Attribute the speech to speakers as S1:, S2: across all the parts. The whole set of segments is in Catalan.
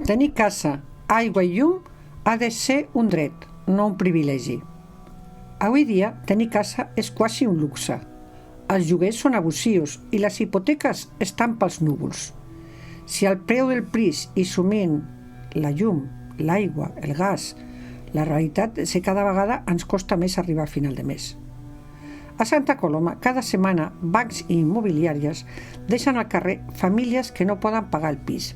S1: Tenir casa, aigua i llum ha de ser un dret, no un privilegi. Avui dia, tenir casa és quasi un luxe. Els lloguers són abusius i les hipoteques estan pels núvols. Si el preu del pis i sumint la llum, l'aigua, el gas, la realitat és que cada vegada ens costa més arribar a final de mes. A Santa Coloma, cada setmana, bancs i immobiliàries deixen al carrer famílies que no poden pagar el pis.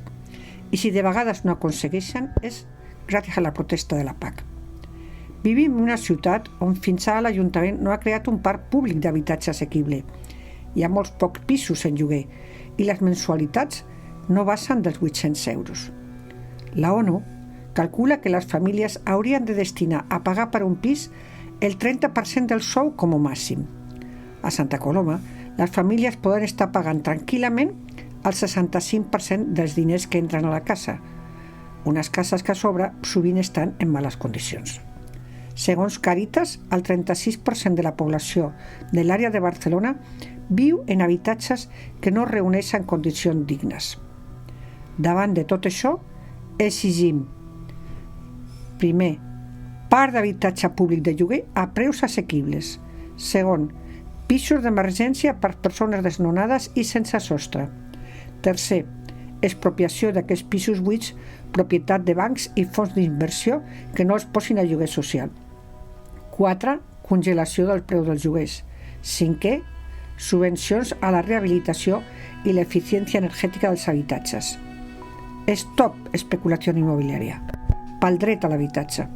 S1: I si de vegades no aconsegueixen, és gràcies a la protesta de la PAC. Vivim en una ciutat on fins ara l'Ajuntament no ha creat un parc públic d'habitatge assequible. Hi ha molts pocs pisos en lloguer i les mensualitats no baixen dels 800 euros. La ONU calcula que les famílies haurien de destinar a pagar per un pis el 30% del sou com a màxim. A Santa Coloma, les famílies poden estar pagant tranquil·lament el 65% dels diners que entren a la casa. Unes cases que a sobre sovint estan en males condicions. Segons Càritas, el 36% de la població de l'àrea de Barcelona viu en habitatges que no reuneixen condicions dignes. Davant de tot això, exigim, primer, parc d'habitatge públic de lloguer a preus assequibles. Segon, pisos d'emergència per persones desnonades i sense sostre. Tercer, expropiació d'aquests pisos buits, propietat de bancs i fons d'inversió que no els posin a lloguer social. 4. Congelació del preu dels lloguers. 5. Subvencions a la rehabilitació i l'eficiència energètica dels habitatges. Stop especulació immobiliària. Pel dret a l'habitatge.